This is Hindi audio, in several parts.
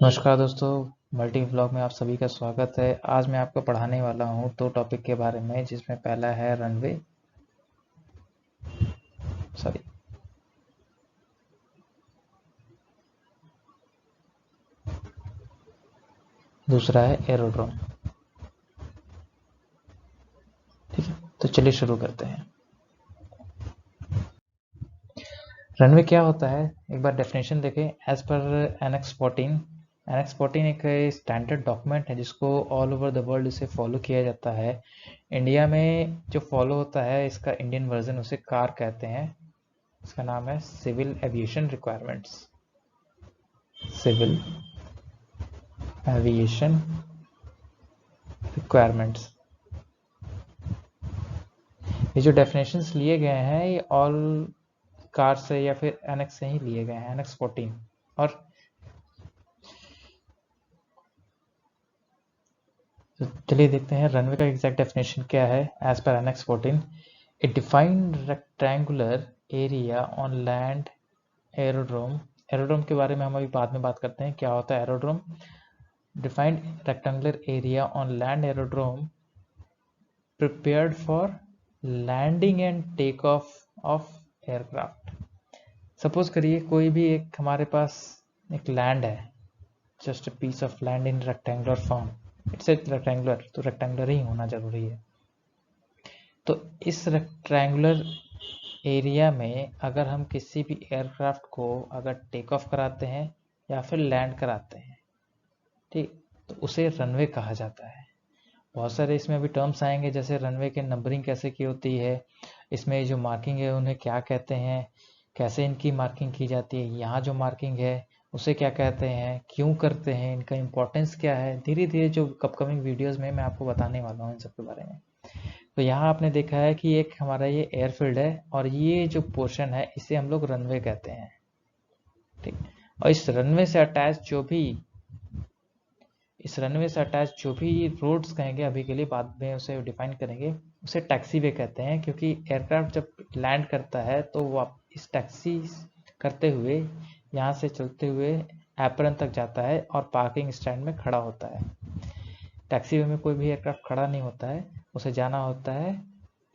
नमस्कार दोस्तों, मल्टी व्लॉग में आप सभी का स्वागत है। आज मैं आपको पढ़ाने वाला हूं दो टॉपिक के बारे में, जिसमें पहला है रनवे दूसरा है एरोड्रोम। ठीक है, तो चलिए शुरू करते हैं। रनवे क्या होता है, एक बार डेफिनेशन देखें। एज पर एनेक्स 14, एनेक्स 14 एक स्टैंडर्ड डॉक्यूमेंट है जिसको ऑल ओवर द वर्ल्ड इसे फॉलो किया जाता है। इंडिया में जो फॉलो होता है, इसका इंडियन वर्जन उसे कार कहते हैं। इसका नाम है civil aviation requirements. Civil aviation requirements. ये जो डेफिनेशंस लिए गए हैं ये ऑल कार से या फिर एनेक्स से ही लिए गए हैं, एनेक्स 14। और तो चलिए देखते हैं रनवे का एग्जैक्ट डेफिनेशन क्या है। एज पर annex 14, a defined rectangular area on land aerodrome. Aerodrome के बारे में हम अभी बाद में बात करते हैं, क्या होता है aerodrome. Defined rectangular area on land aerodrome prepared for landing and take off aircraft. Suppose करिए कोई भी एक हमारे पास एक लैंड है, just a piece of land in rectangular form. It's a rectangular, तो रेक्टेंगुलर ही होना जरूरी है। तो इस रेक्टेंगुलर एरिया में अगर हम किसी भी एयरक्राफ्ट को अगर टेक ऑफ कराते हैं या फिर लैंड कराते हैं, ठीक, तो उसे रनवे कहा जाता है। बहुत सारे इसमें भी टर्म्स आएंगे, जैसे रनवे के नंबरिंग कैसे की होती है, इसमें जो मार्किंग है उन्हें क्या कहते हैं, कैसे इनकी मार्किंग की जाती है, यहाँ जो मार्किंग है उसे क्या कहते हैं, क्यों करते हैं, इनका इंपॉर्टेंस क्या है। धीरे धीरे जो अपकमिंग वीडियोस में मैं आपको बताने वाला हूँ इन सब के बारे में। तो यहाँ आपने देखा है कि एक हमारा ये एयरफील्ड है और ये जो पोर्शन है इसे हम लोग रनवे कहते हैं। ठीक, और इस रनवे से अटैच जो भी रोड्स कहेंगे, अभी के लिए, बाद में उसे डिफाइन करेंगे, उसे टैक्सी वे कहते हैं। क्योंकि एयरक्राफ्ट जब लैंड करता है तो वो इस टैक्सी करते हुए यहाँ से चलते हुए एप्रन तक जाता है और पार्किंग स्टैंड में खड़ा होता है। टैक्सी वे में कोई भी एयरक्राफ्ट खड़ा नहीं होता है, उसे जाना होता है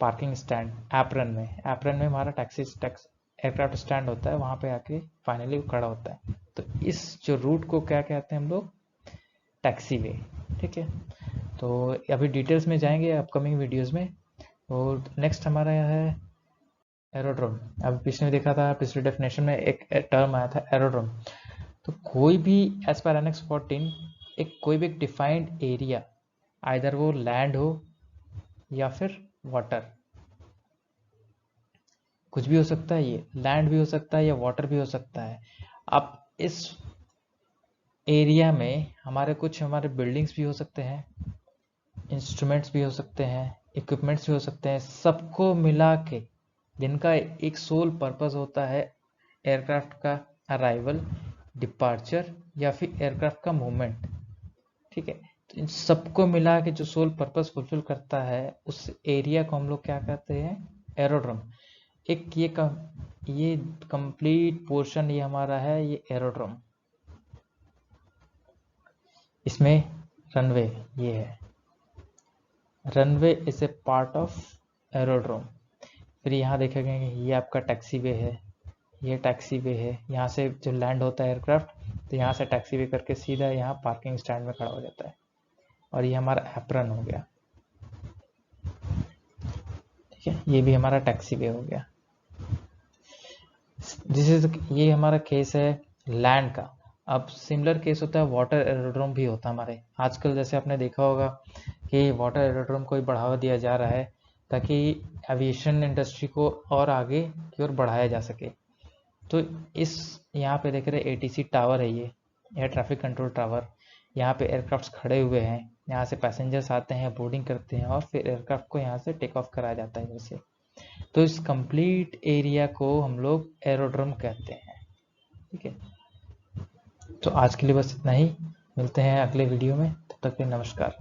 पार्किंग स्टैंड एप्रन में। एप्रन में हमारा एयरक्राफ्ट स्टैंड होता है, वहाँ पे आके फाइनली खड़ा होता है। तो इस जो रूट को क्या कहते हैं हम लोग, टैक्सी वे। ठीक है, तो अभी डिटेल्स में जाएंगे अपकमिंग वीडियोस में। और नेक्स्ट हमारा यह है एरोड्रोम। अब पिछले देखा था, पिछले डेफिनेशन में एक टर्म आया था एरोड्रोम। तो कोई भी एज पर एनेक्स 14 कोई भी एक डिफाइंड एरिया, आइदर वो लैंड हो या फिर वाटर, कुछ भी हो सकता है, ये लैंड भी हो सकता है या वाटर भी हो सकता है। अब इस एरिया में हमारे बिल्डिंग्स भी हो सकते हैं, इंस्ट्रूमेंट्स भी हो सकते हैं, इक्विपमेंट्स भी हो सकते हैं, सबको मिला के जिनका एक सोल पर्पस होता है एयरक्राफ्ट का अराइवल, डिपार्चर या फिर एयरक्राफ्ट का मूवमेंट। ठीक है, तो इन सबको मिला के जो सोल पर्पस फुलफिल करता है उस एरिया को हम लोग क्या कहते हैं, एरोड्रम। एक ये कंप्लीट पोर्शन ये हमारा है, ये एरोड्रम। इसमें रनवे ये है, runway is a part of aerodrome. फिर यहाँ देखेंगे ये आपका टैक्सी वे है, ये टैक्सी वे है, यहाँ से जो लैंड होता है एयरक्राफ्ट, तो यहाँ से टैक्सी वे करके सीधा यहाँ पार्किंग स्टैंड में खड़ा हो जाता है। और ये हमारा एप्रन हो गया। ठीक है, ये भी हमारा टैक्सी वे हो गया। ये हमारा केस है लैंड का। अब सिमिलर केस होता है वाटर एरोड्रोम भी होता है हमारे। आजकल जैसे आपने देखा होगा कि वाटर एरोड्रोम को बढ़ावा दिया जा रहा है ताकि एविएशन इंडस्ट्री को और आगे की ओर बढ़ाया जा सके। तो इस यहाँ पे देख रहे एटीसी टावर है, ये एयर ट्रैफिक कंट्रोल टावर। यहाँ पे एयरक्राफ्ट खड़े हुए हैं, यहाँ से पैसेंजर्स आते हैं, बोर्डिंग करते हैं और फिर एयरक्राफ्ट को यहाँ से टेक ऑफ कराया जाता है जैसे। तो इस कंप्लीट एरिया को हम लोग एरोड्रम कहते हैं। ठीक है, तो आज के लिए बस इतना ही। मिलते हैं अगले वीडियो में, तब तक के लिए नमस्कार।